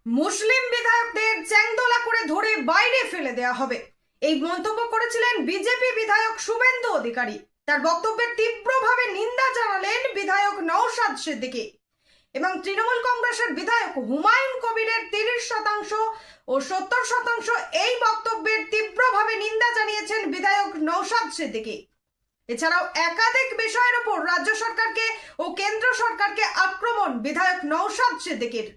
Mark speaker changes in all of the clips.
Speaker 1: মুসলিম বিধায়কদের চ্যাংদোলা করে ধরে বাইরে ফেলে দেওয়া হবে, এই মন্তব্য করেছিলেন বিজেপি বিধায়ক শুভেন্দু অধিকারী। তার বক্তব্যের তীব্রভাবে নিন্দা জানালেন বিধায়ক নওশাদ সিদ্দিকী এবং তৃণমূল কংগ্রেসের বিধায়ক হুমায়ুন কবিরের 30% ও 70% এই বক্তব্যের তীব্রভাবে নিন্দা জানিয়েছেন বিধায়ক নওশাদ সিদ্দিকী। এছাড়াও একাধিক বিষয়ের উপর রাজ্য সরকারকে ও কেন্দ্র সরকারকে আক্রমণ বিধায়ক নওশাদ সিদ্দিকীর।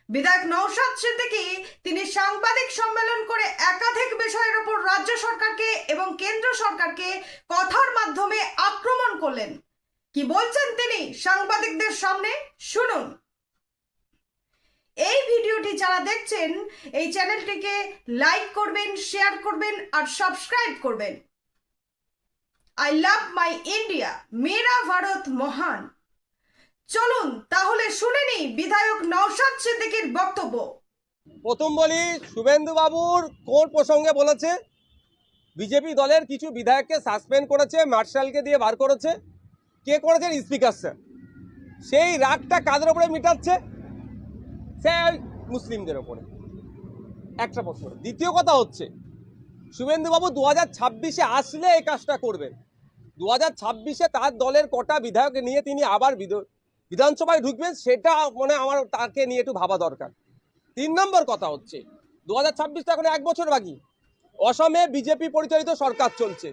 Speaker 1: বিধায়ক নওশাদ সিদ্দিকী তিনি সাংবাদিক সম্মেলন করে একাধিক বিষয়ের উপর রাজ্য সরকারকে এবং কেন্দ্র সরকারকে কথার মাধ্যমে আক্রমণ করলেন। কি বলছেন তিনি সাংবাদিকদের সামনে শুনুন। এই ভিডিওটি যারা দেখছেন এই চ্যানেলটিকে লাইক করবেন, শেয়ার করবেন আর সাবস্ক্রাইব করবেন। আই লাভ মাই ইন্ডিয়া, মেরা ভারত মহান। চলুন তাহলে শুনে নিই বিধায়ক নওশাদ সিদ্দিকীর বক্তব্য।
Speaker 2: প্রথম বলি, শুভেন্দু বাবুর কোন প্রসঙ্গে বলেছে? বিজেপি দলের কিছু বিধায়ককে সাসপেন্ড করেছে, মার্শালকে দিয়ে বার করেছে। কে করেছেন? Speaker sir. সেই রাগটা কাদের ওপরে মিটাচ্ছে? সে মুসলিমদের ওপরে। একটা প্রশ্ন। দ্বিতীয় কথা হচ্ছে, শুভেন্দু বাবু 2026-এ আসলে এই কাজটা করবেন। 2026-এ তার দলের কটা বিধায়ক নিয়ে তিনি আবার বিধানসভায় ঢুকবেন, সেটা আমার তাকে নিয়ে একটু ভাবা দরকার। 3 নম্বর কথা হচ্ছে, 2026 তো এখন 1 বছর বাকি। অসমে বিজেপি পরিচালিত সরকার চলছে,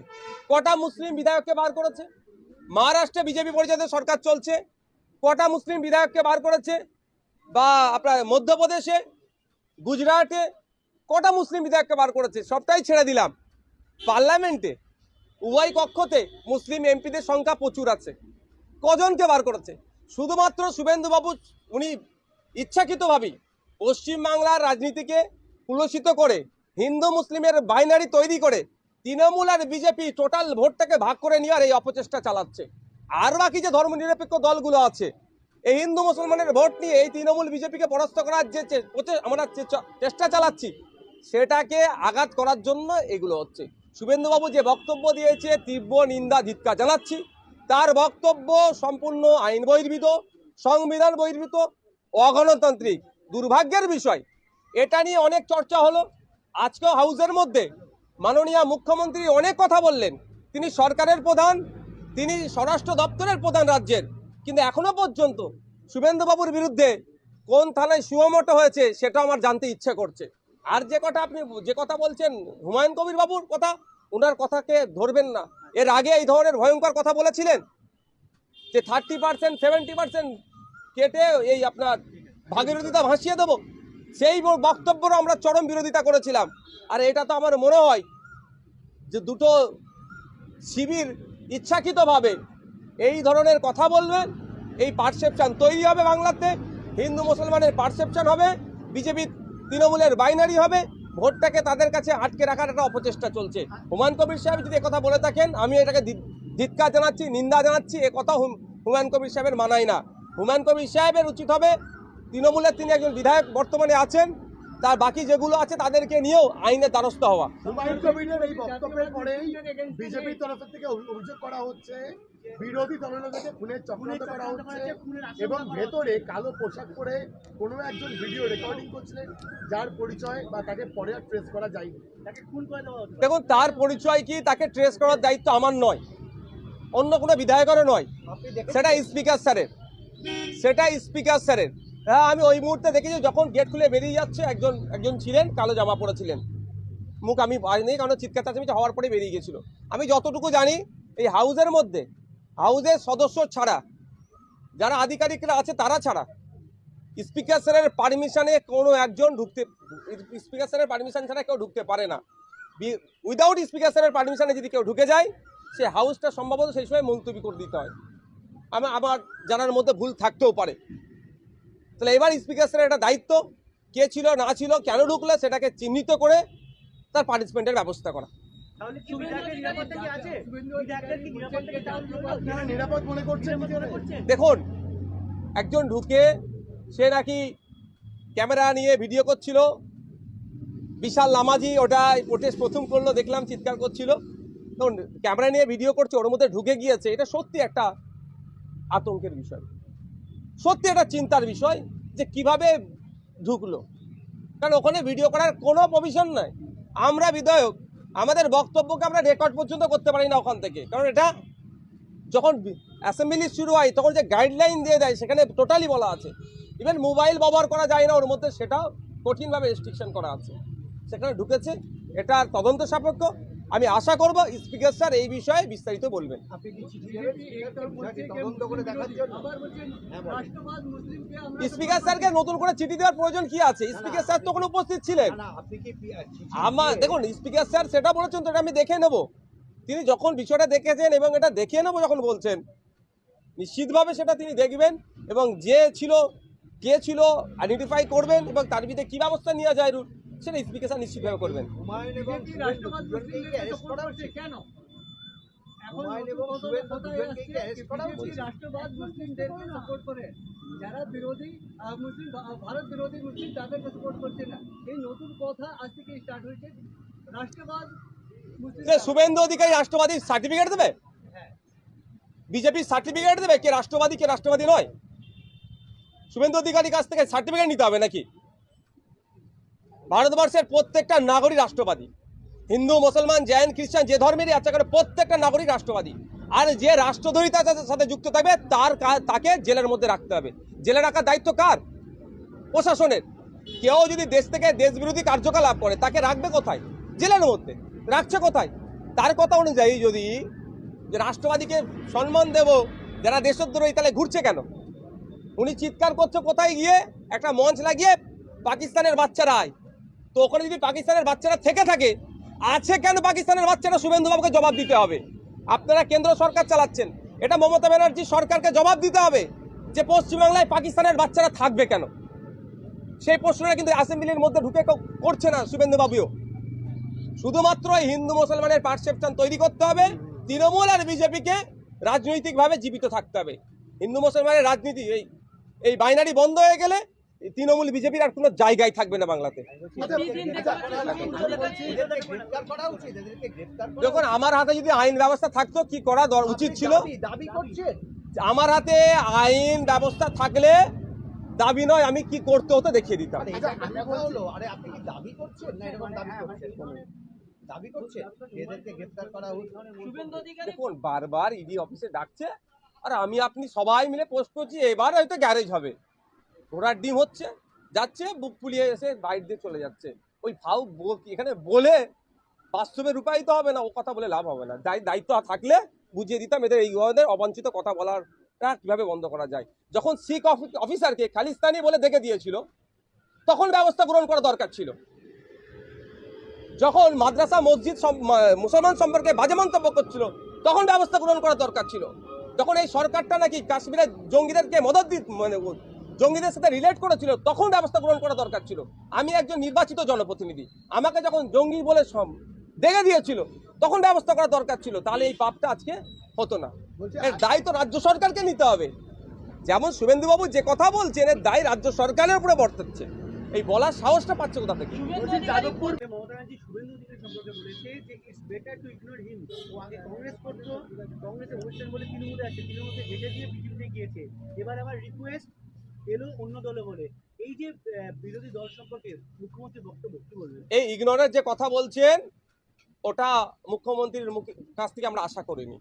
Speaker 2: কটা মুসলিম বিধায়ককে বার করেছে? মহারাষ্ট্রে বিজেপি পরিচালিত সরকার চলছে, কটা মুসলিম বিধায়ককে বার করেছে? বা আপনার মধ্যপ্রদেশে, গুজরাটে কটা মুসলিম বিধায়ককে বার করেছে? সবটাই ছেড়ে দিলাম। পার্লামেন্টে উভয় কক্ষতে মুসলিম এমপিদের সংখ্যা প্রচুর আছে, কজনকে বার করেছে? শুধুমাত্র শুভেন্দুবাবু উনি ইচ্ছাকৃতভাবেই পশ্চিমবাংলার রাজনীতিকে কুলসিত করে হিন্দু মুসলিমের বাইনারি তৈরি করে তৃণমূল আর বিজেপি টোটাল ভোটটাকে ভাগ করে নেওয়ার এই অপচেষ্টা চালাচ্ছে। আর বাকি যে ধর্মনিরপেক্ষ দলগুলো আছে, এই হিন্দু মুসলমানের ভোট নিয়ে এই তৃণমূল বিজেপিকে পরাস্ত করার যে আমরা চেষ্টা চালাচ্ছি, সেটাকে আঘাত করার জন্য এগুলো হচ্ছে। শুভেন্দুবাবু যে বক্তব্য দিয়েছে, তীব্র নিন্দা ধিক্কার জানাচ্ছি। তার বক্তব্য সম্পূর্ণ আইন বহির্ভূত, সংবিধান বহির্ভূত, অগণতান্ত্রিক। দুর্ভাগ্যের বিষয়, এটা নিয়ে অনেক চর্চা হলো। আজকেও হাউসের মধ্যে মাননীয় মুখ্যমন্ত্রী অনেক কথা বললেন। তিনি সরকারের প্রধান, তিনি স্বরাষ্ট্র দপ্তরের প্রধান রাজ্যের, কিন্তু এখনো পর্যন্ত শুভেন্দুবাবুর বিরুদ্ধে কোন থানায় সুমোটো হয়েছে সেটা আমার জানতে ইচ্ছে করছে। আর আপনি যে কথা বলছেন হুমায়ুন কবির বাবুর কথা, ওনার কথাকে ধরবেন না। এর আগে এই ধরনের ভয়ঙ্কর কথা বলেছিলেন যে 30%, 70% কেটে এই আপনার ভাগীরথীটা ভাসিয়ে দেবো। সেই বক্তব্যেরও আমরা চরম বিরোধিতা করেছিলাম। আর এটা তো আমার মনে হয় যে দুটো শিবির ইচ্ছাকৃতভাবে এই ধরনের কথা বলবেন, এই পারসেপশন তৈরি হবে বাংলাতে। হিন্দু মুসলমানের পারসেপশন হবে, বিজেপি তৃণমূলের বাইনারি হবে, ভোটটাকে তাদের কাছে আটকে রাখার একটা অপচেষ্টা চলছে। হুমায়ুন কবির সাহেব যদি কথা বলে থাকেন, আমি এটাকে ধিক্কার জানাচ্ছি, নিন্দা জানাচ্ছি। এ কথা হুমায়ুন কবির সাহেবের মানায় না। হুমায়ুন কবির সাহেবের উচিত হবে, তৃণমূলের তিনি একজন বিধায়ক বর্তমানে আছেন, তার বাকি যেগুলো আছে তাদেরকে নিয়েও আইনের দ্বারস্থ হওয়া।
Speaker 3: হুমায়ুন কবিরের এই বক্তব্যের পরেই বিজেপির তরফ থেকে অভিযোগ করা হচ্ছে বিরোধী দলনেতাকে খুনের চক্রান্ত করা হচ্ছে এবং ভেতরে কালো পোশাক পরে কোনো একজন ভিডিও রেকর্ডিং করছিলেন, যার পরিচয় বা তাকে পরে আর ট্রেস করা যায়নি। তাকে খুন করে দেওয়া হচ্ছে।
Speaker 2: দেখুন, তার পরিচয় কি, তাকে ট্রেস করার দায়িত্ব আমার নয়, অন্য কোনো বিধায়কেরও নয়, সেটা স্পিকার স্যারের। হ্যাঁ, আমি ওই মুহূর্তে দেখেছি যখন গেট খুলে বেরিয়ে যাচ্ছে, একজন ছিলেন, কালো জামা পরেছিলেন, মুখ আমি পাইনি কারণ চিৎকার চাচামেচি হওয়ার পরে বেরিয়ে গেছিল। আমি যতটুকু জানি, এই হাউসের মধ্যে হাউসের সদস্য ছাড়া, যারা আধিকারিকরা আছে তারা ছাড়া স্পিকার স্যারের পারমিশনে কোনো একজন স্পিকার স্যারের পারমিশন ছাড়া কেউ ঢুকতে পারে না। উইদাউট স্পিকার স্যারের পারমিশনে যদি কেউ ঢুকে যায়, সে হাউসটা সম্ভবত সেই সময় মুলতবি করে দিতে হয়। আমার জানার মধ্যে ভুল থাকতেও পারে। তাহলে এবার স্পিকার স্যারের একটা দায়িত্ব, কে ছিল না ছিল, কেন ঢুকলে সেটাকে চিহ্নিত করে তার পানিশমেন্টের ব্যবস্থা করা। দেখুন, একজন ঢুকে সে নাকি ক্যামেরা নিয়ে ভিডিও করছিল, বিশাল নামাজি, ওটা প্রোটেস্ট প্রথম করলো, দেখলাম চিৎকার করছিল। তখন ক্যামেরা নিয়ে ভিডিও করছে, ওর মধ্যে ঢুকে গিয়েছে। এটা সত্যি একটা আতঙ্কের বিষয়, সত্যি একটা চিন্তার বিষয় যে কিভাবে ঢুকলো। কারণ ওখানে ভিডিও করার কোনো প্রভিশন নাই। আমরা বিধায়ক, আমাদের বক্তব্যকে আমরা রেকর্ড পর্যন্ত করতে পারি না ওখান থেকে, কারণ এটা যখন অ্যাসেম্বলি শুরু হয় তখন যে গাইডলাইন দিয়ে দেয় সেখানে টোটালি বলা আছে ইভেন মোবাইল ব্যবহার করা যায় না ওর মধ্যে, সেটাও কঠিনভাবে রেস্ট্রিকশন করা আছে। সেখানে ঢুকেছে, এটা তদন্ত সাপেক্ষ। আমি আশা করব স্পিকার স্যার এই বিষয়ে বিস্তারিত বলবেন। স্পিকার স্যারকে নতুন করে চিঠি দেওয়ার প্রয়োজন কি আছে? স্পিকার স্যার তখন উপস্থিত ছিলেন। আমার দেখুন, স্পিকার স্যার সেটা বলেছেন তো এটা আমি দেখে নেব। তিনি যখন বিষয়টা দেখেছেন এবং এটা দেখিয়ে নেবো যখন বলছেন, নিশ্চিতভাবে সেটা তিনি দেখবেন এবং যে ছিল কে ছিল আইডেন্টিফাই করবেন এবং তার বিরুদ্ধে কী ব্যবস্থা নেওয়া যায় সেটা স্পিকার স্যার নিশ্চিতভাবে করবেন।
Speaker 4: যারা বিরোধী মুসলিম, ভারত বিরোধী মুসলিম তাদেরকে সাপোর্ট করছে না, এই নতুন কথা আজ থেকে স্টার্ট হয়েছে। রাষ্ট্রবাদ
Speaker 2: শুভেন্দু অধিকারী রাষ্ট্রবাদী সার্টিফিকেট দেবে, বিজেপির সার্টিফিকেট দেবে কে রাষ্ট্রবাদী কে রাষ্ট্রবাদী নয়? শুভেন্দু অধিকারীর কাছ থেকে সার্টিফিকেট নিতে হবে নাকি? ভারতবর্ষের প্রত্যেকটা নাগরিক রাষ্ট্রবাদী, হিন্দু মুসলমান জৈন খ্রিস্টান যে ধর্মেরই আছে করে প্রত্যেকটা নাগরিক রাষ্ট্রবাদী। আর যে রাষ্ট্রদ্রোহিতার সাথে যুক্ত থাকবে তাকে জেলের মধ্যে রাখতে হবে। জেলে রাখার দায়িত্ব কার? প্রশাসনের। কেউ যদি দেশ থেকে দেশ বিরোধী কার্যকলাপ করে তাকে রাখবে কোথায়? জেলের মধ্যে। রাখছে কোথায়? তার কথা অনুযায়ী যদি যে রাষ্ট্রবাদীকে সম্মান দেব, যারা দেশদ্রোহী, তাহলে ঘুরছে কেন? উনি চিৎকার করছে কোথায় গিয়ে? একটা মঞ্চ লাগিয়ে পাকিস্তানের বাচ্চারা আয়। তো ওখানে যদি পাকিস্তানের বাচ্চারা থেকে থাকে, আছে কেন পাকিস্তানের বাচ্চারা? শুভেন্দুবাবুকে জবাব দিতে হবে। আপনারা কেন্দ্র সরকার চালাচ্ছেন, এটা মমতা ব্যানার্জি সরকারকে জবাব দিতে হবে যে পশ্চিমবাংলায় পাকিস্তানের বাচ্চারা থাকবে কেন। সেই প্রশ্নটা কিন্তু অ্যাসেম্বলির মধ্যে ঢুকে করছে না শুভেন্দুবাবুও। শুধুমাত্র হিন্দু মুসলমানের পারসেপশন তৈরি করতে হবে। তৃণমূল আর বিজেপিকে রাজনৈতিকভাবে জীবিত থাকতে হবে। হিন্দু মুসলমানের রাজনীতি এই বাইনারি বন্ধ হয়ে গেলে তৃণমূল বিজেপির আর কোনো জায়গায় থাকবে না বাংলাতে। যখন আমার হাতে যদি আইন ব্যবস্থা থাকতো, কি করা উচিত ছিল? আমার হাতে আইন ব্যবস্থা থাকলে দাবি নয়, আমি কি করতে হতো দেখিয়ে দিতাম। দেখুন, বারবার ইডি অফিসে ডাকছে আর আমি আপনি সবাই মিলে পোস্ট করছি, এবার হয়তো গ্যারেজ হবে। ঘোড়ার ডিম হচ্ছে, যাচ্ছে, বুক ফুলিয়ে এসে বাইর দিয়ে চলে যাচ্ছে। ওই ভাও এখানে বলে বাস্তবে রূপায়িত হবে না, ও কথা বলে লাভ হবে না। দায়িত্ব থাকলে বুঝিয়ে দিতাম এদের এই ধরনের অবাঞ্ছিত কথা বলাটা কিভাবে বন্ধ করা যায়। যখন শিখ অফিসারকে খালিস্তানি বলে দেখে দিয়েছিল তখন ব্যবস্থা গ্রহণ করা দরকার ছিল। যখন মাদ্রাসা মসজিদ মুসলমান সম্পর্কে বাজে মন্তব্য করছিল তখন ব্যবস্থা গ্রহণ করা দরকার ছিল। যখন এই সরকারটা নাকি কাশ্মীরের জঙ্গিদেরকে মদত জঙ্গিদের সাথে রিলেট করেছিল তখন ব্যবস্থা গ্রহণ করা দরকার ছিল। আমি একজন নির্বাচিত জনপ্রতিনিধি, আমাকে যখন জঙ্গি বলে দেখে দিয়েছিল তখন ব্যবস্থা করা দরকার ছিল। তাহলে এই পাপটা আজকে হতো না। এর দায়িত্ব রাজ্য সরকারকে নিতে হবে। যেমন শুভেন্দুবাবু যে কথা বলছেন, এর দায় রাজ্য সরকারের উপরে বর্তাচ্ছে। এই বলার সাহসটা পাচ্ছে কোথা থেকে?
Speaker 4: যাদবপুর মমতা ব্যানার্জি শুভেন্দু অধিকারী সম্পর্কে বলেছে যে ইটস বেটার টু ইগনোর হিম। ও আগে কংগ্রেস করতো, কংগ্রেসের অনুষ্ঠান বলে তৃণমূলে আছে, তৃণমূলকে ঘেটে দিয়ে বিজেপিতে গিয়েছে। এবার আমার রিকোয়েস্ট এলো অন্য দলে বলে। এই যে বিরোধী দল সম্পর্কে মুখ্যমন্ত্রীর বক্তব্য কি বলবেন?
Speaker 2: এই ইগনোরের যে কথা বলছেন ওটা মুখ্যমন্ত্রীর কাছ থেকে আমরা আশা করিনি।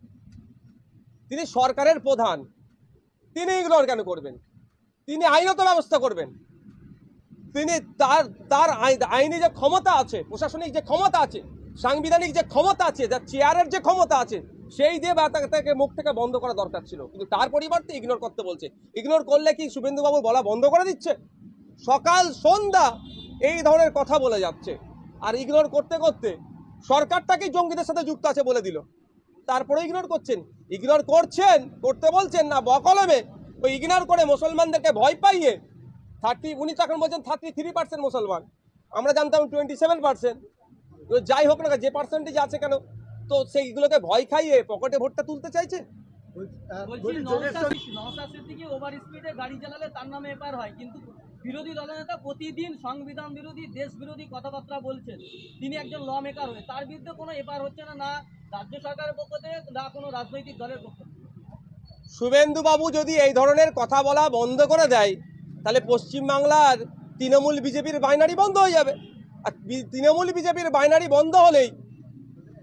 Speaker 2: তিনি সরকারের প্রধান, তিনি ইগনোর কেন করবেন? তিনি আইনত ব্যবস্থা করবেন। তিনি তার আইনি যে ক্ষমতা আছে, প্রশাসনিক যে ক্ষমতা আছে, সাংবিধানিক যে ক্ষমতা আছে, যার চেয়ারের যে ক্ষমতা আছে, সেই দিয়ে তাকে মুখ থেকে বন্ধ করা দরকার ছিল। কিন্তু তার পরিবর্তে ইগনোর করতে বলছে। ইগনোর করলে কি শুভেন্দুবাবু বলা বন্ধ করে দিচ্ছে? সকাল সন্ধ্যা এই ধরনের কথা বলে যাচ্ছে আর ইগনোর করতে করতে সরকারটাকেই জঙ্গিদের সাথে যুক্ত আছে বলে দিল। তারপরে ইগনোর করছেন, ইগনোর করতে বলছেন না বকলমে। ওই ইগনোর করে মুসলমানদেরকে ভয় পাইয়ে উনি তখন বলছেন 33% মুসলমান, আমরা জানতাম 27%। যাই হোক না, যে পার্সেন্টেজ আছে কেন, তো সেইগুলোকে ভয় খাইয়ে পকেটে ভোটটা তুলতে চাইছে।
Speaker 5: ওভার স্পিডে গাড়ি চালালে তার নামে এপার হয়, কিন্তু বিরোধী দলনেতা প্রতিদিন সংবিধান বিরোধী দেশ বিরোধী কথাবার্তা বলছেন। তিনি একজন ল মেকার হয়ে তার বিরুদ্ধে কোনো এপার হচ্ছে না, না রাজ্য সরকারের পক্ষ থেকে না কোনো রাজনৈতিক দলের পক্ষ থেকে।
Speaker 2: শুভেন্দুবাবু যদি এই ধরনের কথা বলা বন্ধ করে দেয় তাহলে পশ্চিমবাংলার তৃণমূল বিজেপির বাইনারি বন্ধ হয়ে যাবে। আর তৃণমূল বিজেপির বাইনারি বন্ধ হলেই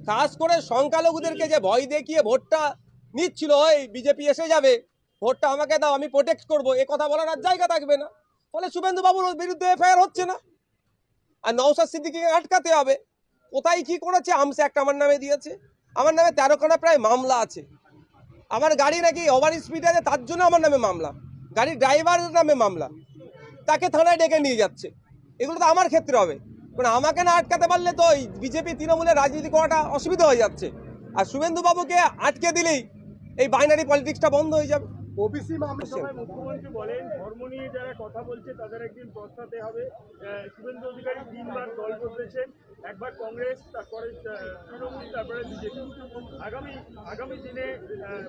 Speaker 2: খাস করে সংখ্যালঘুদেরকে যে ভয় দেখিয়ে ভোটটা নিচ্ছিল, ওই বিজেপি এসে যাবে, ভোটটা আমাকে দাও, আমি প্রোটেক্ট করবো, এ কথা বলার আর জায়গা থাকবে না। ফলে শুভেন্দু বাবুর বিরুদ্ধে এফআইআর হচ্ছে না। আর নওশাদ সিদ্দিকীকে আটকাতে হবে। কোথায় কি করেছে? আমসে একটা আমার নামে দিয়েছে, আমার নামে 13খানা প্রায় মামলা আছে। আমার গাড়ি নাকি ওভার স্পিড আছে, তার জন্য আমার নামে মামলা, গাড়ির ড্রাইভারের নামে মামলা, তাকে থানায় ডেকে নিয়ে যাচ্ছে। এগুলো তো আমার ক্ষেত্রে হবে, কারণ আমাকে না আটকাতে পারলে তো বিজেপি তৃণমূলের রাজনীতি করাটা অসুবিধা হয়ে যাচ্ছে। আর শুভেন্দু বাবুকে আটকে দিলেই এই বাইনারি পলিটিক্সটা বন্ধ হয়ে যাবে।
Speaker 3: ওবিসি মামলা
Speaker 6: মুখ্যমন্ত্রী বলেন ধর্ম নিয়ে যারা কথা বলছে তাদের একদিন পস্তাতে হবে। শুভেন্দু অধিকারী 3 বার দল বদলেছেন, একবার কংগ্রেস, তারপরে তৃণমূল, তারপরে বিজেপি। আগামী দিনে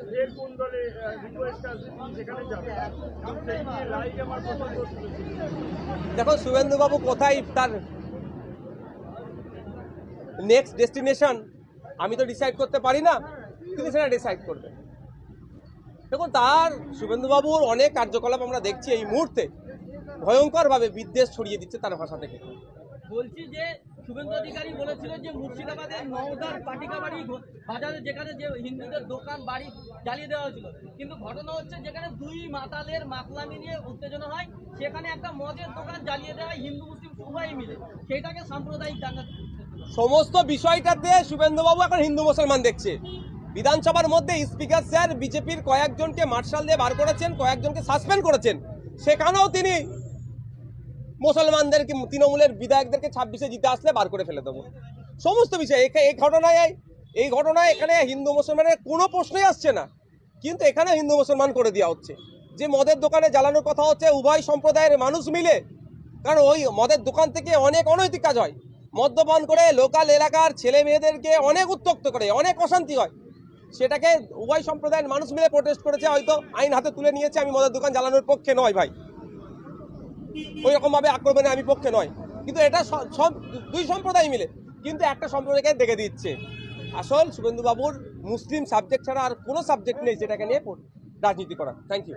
Speaker 6: ফের কোন দলে রিকোয়েস্ট আসবে তিনি সেখানে যাবেন। সেই নিয়ে রায় আমার পছন্দ তুলেছে।
Speaker 2: দেখো শুভেন্দু বাবু কোথায় তার নেক্সট ডেস্টিনেশন আমি তো ডিসাইড করতে পারি না, তিনি সেটা ডিসাইড করবেন। দেখুন, তার শুভেন্দুবাবুর অনেক কার্যকলাপ আমরা দেখছি এই মুহূর্তে ভয়ঙ্করভাবে বিদ্বেষ ছড়িয়ে দিচ্ছে তার ভাষা থেকে।
Speaker 5: বলছি যে শুভেন্দু অধিকারী বলেছিল যে মুর্শিদাবাদের নওদার পাটিকাবাড়ি বাজারে যেখানে যে হিন্দুদের দোকান বাড়ি জ্বালিয়ে দেওয়া হয়েছিল, কিন্তু ঘটনা হচ্ছে যেখানে 2 মাতালের মাতলামি নিয়ে উত্তেজনা হয়, সেখানে একটা মদের দোকান জ্বালিয়ে দেওয়া হয় হিন্দু মুসলিম উভয়ই মিলে, সেটাকে সাম্প্রদায়িক দাঙ্গা।
Speaker 2: সমস্ত বিষয়টাতে শুভেন্দুবাবু এখন হিন্দু মুসলমান দেখছে। বিধানসভার মধ্যে স্পিকার স্যার বিজেপির কয়েকজনকে মার্শাল দিয়ে বার করেছেন, কয়েকজনকে সাসপেন্ড করেছেন, সেখানেও তিনি মুসলমানদেরকে, তৃণমূলের বিধায়কদেরকে 26-এ জিতে আসলে বার করে ফেলে দেবো। সমস্ত বিষয় এই ঘটনায় এখানে হিন্দু মুসলমানের কোনো প্রশ্নই আসছে না, কিন্তু এখানে হিন্দু মুসলমান করে দেওয়া হচ্ছে। যে মদের দোকানে জ্বালানোর কথা হচ্ছে উভয় সম্প্রদায়ের মানুষ মিলে, কারণ ওই মদের দোকান থেকে অনেক অনৈতিক কাজ হয়, মদ্যপান করে লোকাল এলাকার ছেলে মেয়েদেরকে অনেক উত্ত্যক্ত করে, অনেক অশান্তি হয়, সেটাকে উভয় সম্প্রদায়ের মানুষ মিলে প্রোটেস্ট করেছে, হয়তো আইন হাতে তুলে নিয়েছে। আমি মদের দোকান জ্বালানোর পক্ষে নয় ভাই, ওই রকমভাবে আক্রমণে আমি পক্ষে নয়, কিন্তু এটা সব 2 সম্প্রদায় মিলে কিন্তু একটা সম্প্রদায়কে দেখে দিচ্ছে। আসল শুভেন্দু বাবুর মুসলিম সাবজেক্ট ছাড়া আর কোনো সাবজেক্ট নেই যেটাকে নিয়ে রাজনীতি করা। Thank you.